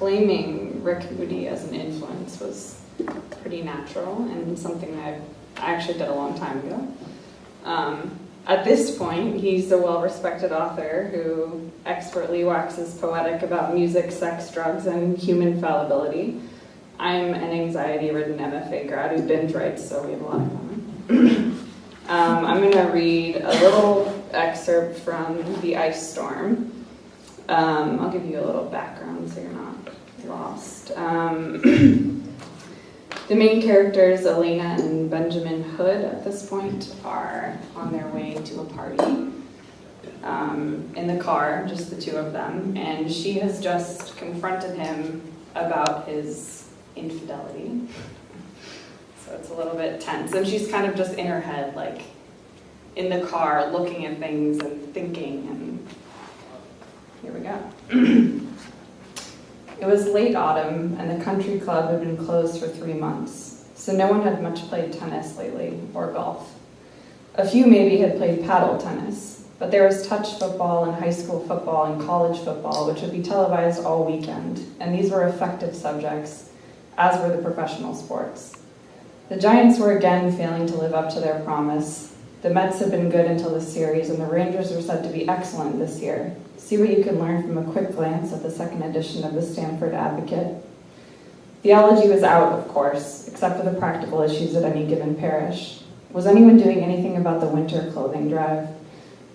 claiming Rick Moody as an influence was pretty natural and something that I actually did a long time ago. At this point, he's a well-respected author who expertly waxes poetic about music, sex, drugs, and human fallibility. I'm an anxiety-ridden MFA grad who binge writes, so we have a lot in common. I'm going to read a little excerpt from The Ice Storm. I'll give you a little background so you're not lost. The main characters, Elena and Benjamin Hood, at this point, are on their way to a party in the car, just the two of them, and she has just confronted him about his infidelity. So it's a little bit tense, and she's kind of just in her head, like in the car, looking at things and thinking, and here we go. It was late autumn, and the country club had been closed for 3 months, so no one had much played tennis lately, or golf. A few maybe had played paddle tennis, but there was touch football and high school football and college football, which would be televised all weekend, and these were effective subjects, as were the professional sports. The Giants were again failing to live up to their promise. The Mets had been good until the series, and the Rangers were said to be excellent this year. See what you can learn from a quick glance at the second edition of the Stanford Advocate. Theology was out, of course, except for the practical issues at any given parish. Was anyone doing anything about the winter clothing drive?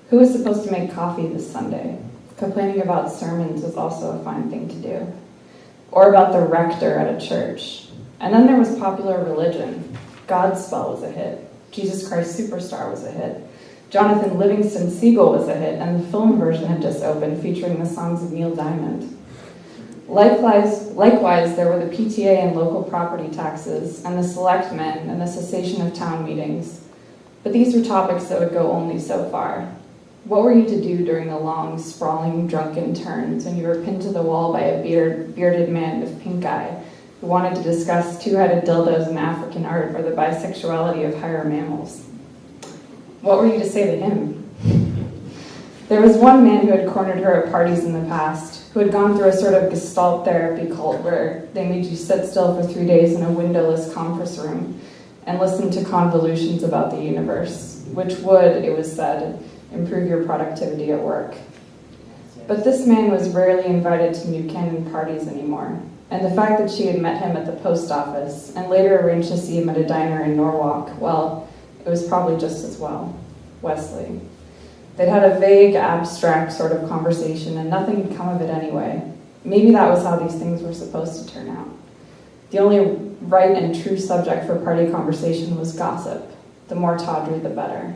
Who was supposed to make coffee this Sunday? Complaining about sermons was also a fine thing to do. Or about the rector at a church. And then there was popular religion. Godspell was a hit. Jesus Christ Superstar was a hit. Jonathan Livingston Seagull was a hit, and the film version had just opened, featuring the songs of Neil Diamond. Likewise, there were the PTA and local property taxes, and the selectmen, and the cessation of town meetings. But these were topics that would go only so far. What were you to do during the long, sprawling, drunken turns when you were pinned to the wall by a bearded man with pink eye who wanted to discuss two-headed dildos in African art or the bisexuality of higher mammals? What were you to say to him? There was one man who had cornered her at parties in the past, who had gone through a sort of Gestalt therapy cult where they made you sit still for 3 days in a windowless conference room and listen to convolutions about the universe, which would, it was said, improve your productivity at work. But this man was rarely invited to New Canaan parties anymore, and the fact that she had met him at the post office and later arranged to see him at a diner in Norwalk, well, it was probably just as well. Wesley. They'd had a vague, abstract sort of conversation, and nothing had come of it anyway. Maybe that was how these things were supposed to turn out. The only right and true subject for party conversation was gossip. The more tawdry, the better.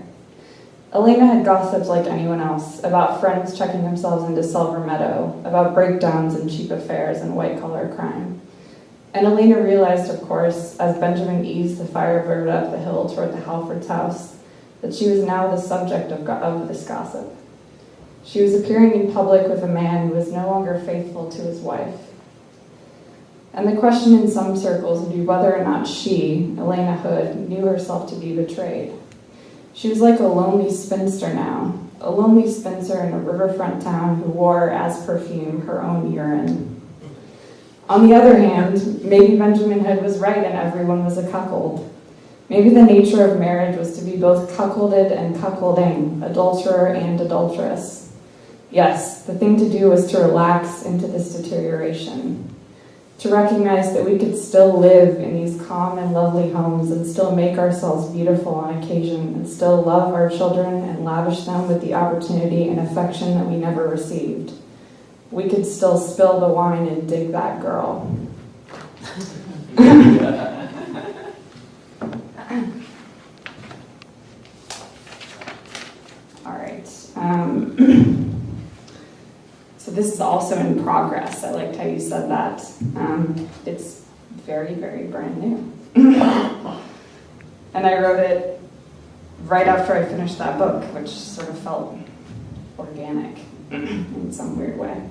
Elena had gossiped like anyone else, about friends checking themselves into Silver Meadow, about breakdowns and cheap affairs and white-collar crime. And Elena realized, of course, as Benjamin eased the Firebird up the hill toward the Halfords' house, that she was now the subject of this gossip. She was appearing in public with a man who was no longer faithful to his wife. And the question in some circles would be whether or not she, Elena Hood, knew herself to be betrayed. She was like a lonely spinster now, a lonely spinster in a riverfront town who wore, as perfume, her own urine. On the other hand, maybe Benjamin Hood was right and everyone was a cuckold. Maybe the nature of marriage was to be both cuckolded and cuckolding, adulterer and adulteress. Yes, the thing to do was to relax into this deterioration, to recognize that we could still live in these calm and lovely homes and still make ourselves beautiful on occasion and still love our children and lavish them with the opportunity and affection that we never received. We could still spill the wine and dig that girl. All right. So this is also in progress. I liked how you said that. It's very, very brand new. And I wrote it right after I finished that book, which sort of felt organic in some weird way.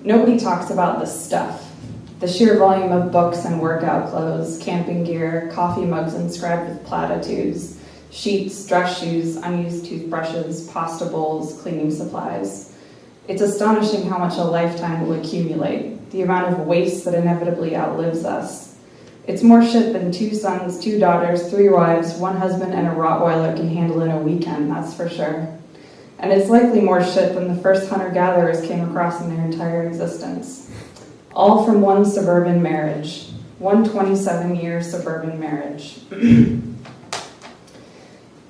Nobody talks about the stuff. The sheer volume of books and workout clothes, camping gear, coffee mugs inscribed with platitudes, sheets, dress shoes, unused toothbrushes, pasta bowls, cleaning supplies. It's astonishing how much a lifetime will accumulate, the amount of waste that inevitably outlives us. It's more shit than 2 sons, 2 daughters, 3 wives, 1 husband, and a Rottweiler can handle in a weekend, that's for sure. And it's likely more shit than the first hunter-gatherers came across in their entire existence. All from one suburban marriage, one 27-year suburban marriage.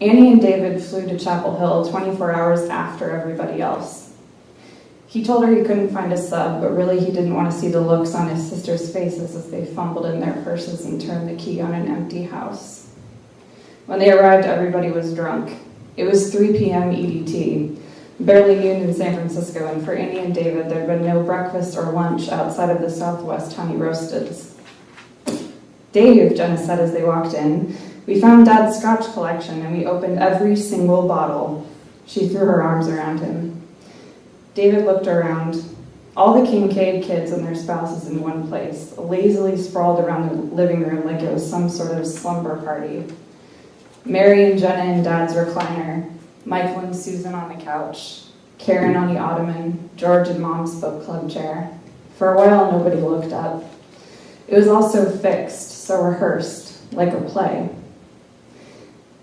Annie and David flew to Chapel Hill 24 hours after everybody else. He told her he couldn't find a sub, but really he didn't want to see the looks on his sister's faces as they fumbled in their purses and turned the key on an empty house. When they arrived, everybody was drunk. It was 3 p.m. EDT, barely noon in San Francisco, and for Annie and David, there'd been no breakfast or lunch outside of the Southwest Honey Roasteds. Dave, Jenna said as they walked in, we found Dad's scotch collection and we opened every single bottle. She threw her arms around him. David looked around. All the Kincaid kids and their spouses in one place, lazily sprawled around the living room like it was some sort of slumber party. Mary and Jenna in Dad's recliner, Michael and Susan on the couch, Karen on the ottoman, George in Mom's book club chair. For a while, nobody looked up. It was all so fixed, so rehearsed, like a play.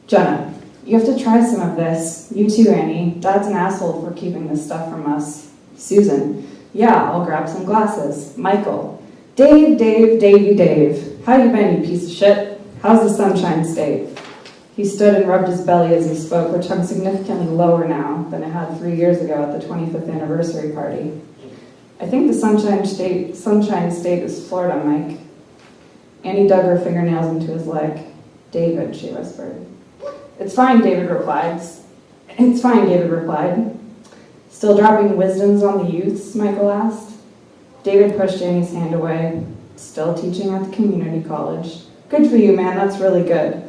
Jenna, you have to try some of this. You too, Annie. Dad's an asshole for keeping this stuff from us. Susan, yeah, I'll grab some glasses. Michael, Dave. How you been, you piece of shit? How's the Sunshine State? He stood and rubbed his belly as he spoke, which hung significantly lower now than it had 3 years ago at the 25th anniversary party. I think the Sunshine State is Florida, Mike. Annie dug her fingernails into his leg. David, she whispered. It's fine, David replied. Still dropping wisdoms on the youths, Michael asked. David pushed Annie's hand away. Still teaching at the community college. Good for you, man, that's really good.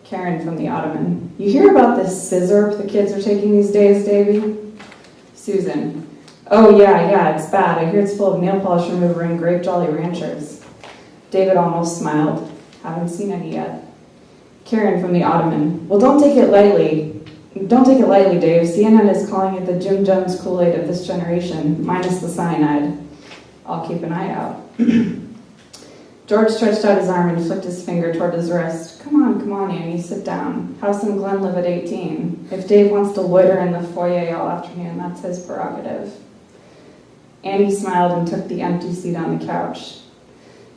Karen from the ottoman. You hear about this scissor the kids are taking these days, Davy? Susan. Oh, yeah, it's bad. I hear it's full of nail polish remover and grape Jolly Ranchers. David almost smiled. Haven't seen any yet. Karen from the ottoman. Well, don't take it lightly. Don't take it lightly, Dave. CNN is calling it the Jim Jones Kool-Aid of this generation, minus the cyanide. I'll keep an eye out. George stretched out his arm and flicked his finger toward his wrist. Come on, Annie, sit down. House and Glenn live at 18. If Dave wants to loiter in the foyer all afternoon, that's his prerogative. Annie smiled and took the empty seat on the couch.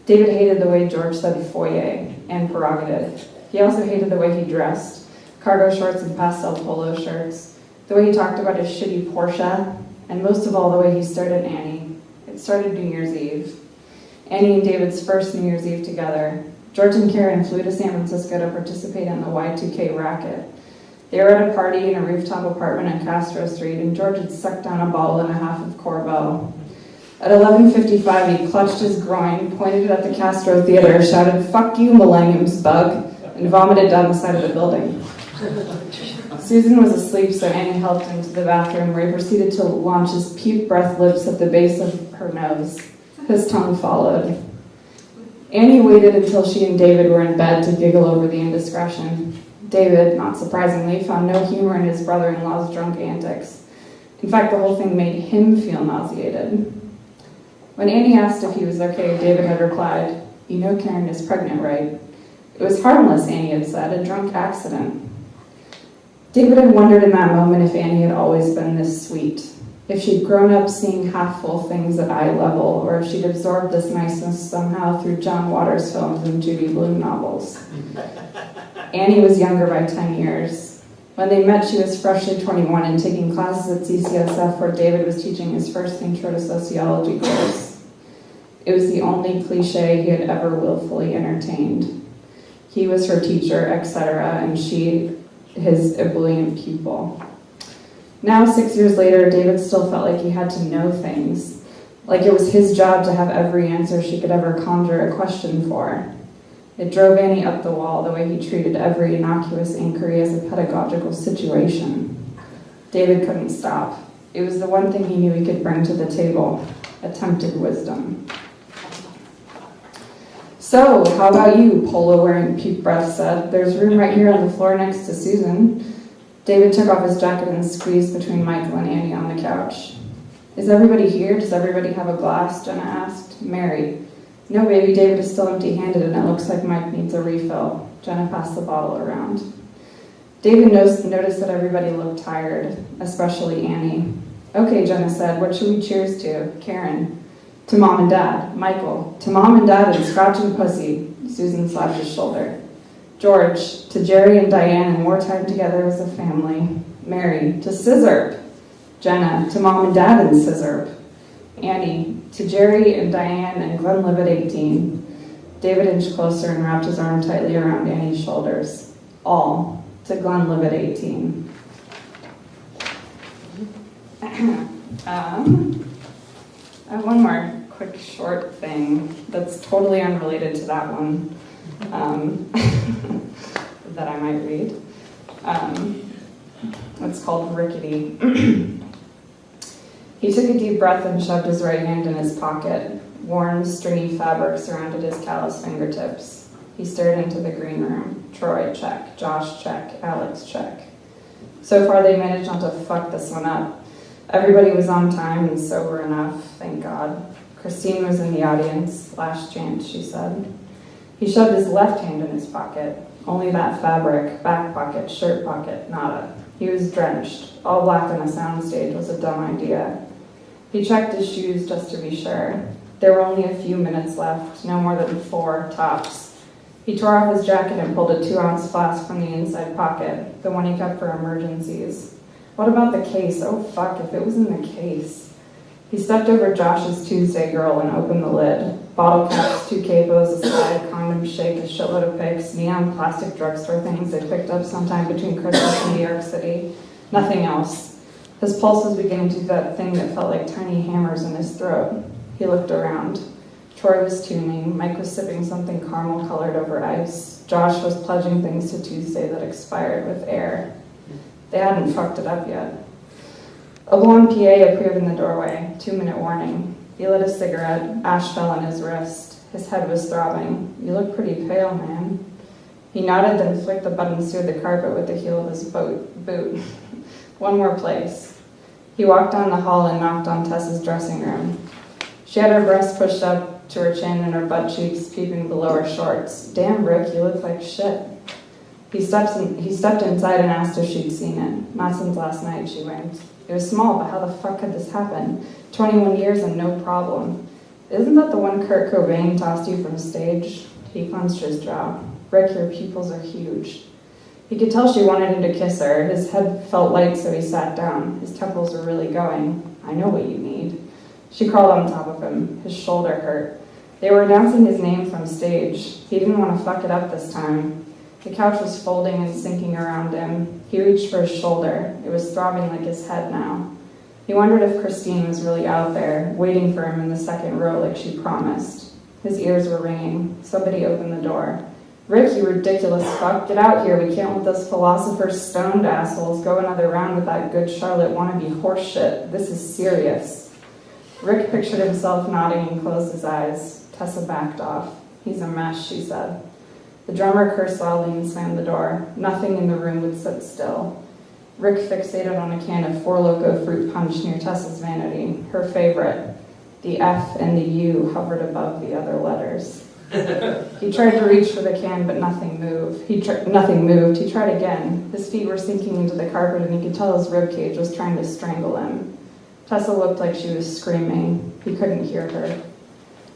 David hated the way George said foyer and prerogative. He also hated the way he dressed, cargo shorts and pastel polo shirts, the way he talked about his shitty Porsche, and most of all, the way he stared at Annie. It started New Year's Eve. Annie and David's first New Year's Eve together. George and Karen flew to San Francisco to participate in the Y2K racket. They were at a party in a rooftop apartment on Castro Street, and George had sucked down a bottle and a half of Corbeau. At 11:55, he clutched his groin, pointed it at the Castro Theater, shouted, "Fuck you, millennium's bug," and vomited down the side of the building. Susan was asleep, so Annie helped him to the bathroom, where he proceeded to launch his peep breath lips at the base of her nose. His tongue followed. Annie waited until she and David were in bed to giggle over the indiscretion. David, not surprisingly, found no humor in his brother-in-law's drunk antics. In fact, the whole thing made him feel nauseated. When Annie asked if he was okay, David had replied, "You know Karen is pregnant, right?" It was harmless, Annie had said, a drunk accident. David had wondered in that moment if Annie had always been this sweet, if she'd grown up seeing half-full things at eye level, or if she'd absorbed this niceness somehow through John Waters films and Judy Blume novels. Annie was younger by 10 years. When they met, she was freshly 21 and taking classes at CCSF, where David was teaching his first Intro to Sociology course. It was the only cliche he had ever willfully entertained. He was her teacher, etc., and she his ebullient pupil. Now, 6 years later, David still felt like he had to know things, like it was his job to have every answer she could ever conjure a question for. It drove Annie up the wall, the way he treated every innocuous inquiry as a pedagogical situation. David couldn't stop. It was the one thing he knew he could bring to the table, attempted wisdom. "So, how about you?" polo-wearing Peep Breath said. "There's room right here on the floor next to Susan." David took off his jacket and squeezed between Michael and Annie on the couch. Is everybody here? Does everybody have a glass? Jenna asked. Mary. No, baby, David is still empty-handed and it looks like Mike needs a refill. Jenna passed the bottle around. David noticed that everybody looked tired, especially Annie. Okay, Jenna said, what should we cheers to? Karen. To Mom and Dad. Michael. To Mom and Dad and scratching pussy. Susan slapped his shoulder. George. To Jerry and Diane and more time together as a family. Mary. To Scissorp. Jenna. To Mom and Dad and Scissorp. Annie. To Jerry and Diane and Glenlivet 18. David inched closer and wrapped his arm tightly around Annie's shoulders. All. To Glenlivet 18. I have one more quick short thing that's totally unrelated to that one that I might read. It's called Rickety. He took a deep breath and shoved his right hand in his pocket. Warm, stringy fabric surrounded his calloused fingertips. He stared into the green room. Troy, check. Josh, check. Alex, check. So far, they managed not to fuck this one up. Everybody was on time and sober enough, thank God. Christine was in the audience. Last chance, she said. He shoved his left hand in his pocket. Only that fabric, back pocket, shirt pocket, nada. He was drenched. All black on a soundstage was a dumb idea. He checked his shoes just to be sure. There were only a few minutes left, no more than 4 tops. He tore off his jacket and pulled a 2-ounce flask from the inside pocket, the one he kept for emergencies. What about the case? Oh fuck, if it was in the case. He stepped over Josh's Tuesday girl and opened the lid. Bottle caps, 2 capos, a slide, condom shake, a shitload of pics, neon plastic drugstore things they picked up sometime between Christmas and New York City. Nothing else. His pulse was beginning to do that thing that felt like tiny hammers in his throat. He looked around. Troy was tuning. Mike was sipping something caramel-colored over ice. Josh was pledging things to Tuesday that expired with air. They hadn't fucked it up yet. A blonde PA appeared in the doorway. 2-minute warning. He lit a cigarette. Ash fell on his wrist. His head was throbbing. You look pretty pale, man. He nodded, then flicked the buttons through the carpet with the heel of his boot. One more place. He walked down the hall and knocked on Tessa's dressing room. She had her breasts pushed up to her chin and her butt cheeks peeping below her shorts. Damn, Rick, you look like shit. He stepped inside and asked if she'd seen it. Not since last night, she winked. It was small, but how the fuck could this happen? 21 years and no problem. Isn't that the one Kurt Cobain tossed you from stage? He clenched his jaw. Rick, your pupils are huge. He could tell she wanted him to kiss her. His head felt light, so he sat down. His temples were really going. I know what you need. She crawled on top of him. His shoulder hurt. They were announcing his name from stage. He didn't want to fuck it up this time. The couch was folding and sinking around him. He reached for his shoulder. It was throbbing like his head now. He wondered if Christine was really out there, waiting for him in the second row like she promised. His ears were ringing. Somebody opened the door. Rick, you ridiculous fuck. Get out here. We can't let those philosopher stoned assholes go another round with that good Charlotte wannabe horse shit. This is serious. Rick pictured himself nodding and closed his eyes. Tessa backed off. He's a mess, she said. The drummer cursed loudly and slammed the door. Nothing in the room would sit still. Rick fixated on a can of Four Loko fruit punch near Tessa's vanity, her favorite. The F and the U hovered above the other letters. He tried to reach for the can, but nothing moved. He tried again. His feet were sinking into the carpet, and he could tell his ribcage was trying to strangle him. Tessa looked like she was screaming. He couldn't hear her.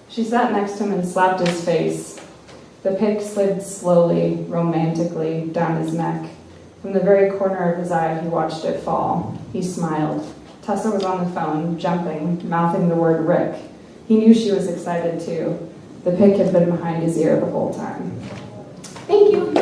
She sat next to him and slapped his face. The pick slid slowly, romantically, down his neck. From the very corner of his eye, he watched it fall. He smiled. Tessa was on the phone, jumping, mouthing the word Rick. He knew she was excited, too. The pick had been behind his ear the whole time. Thank you.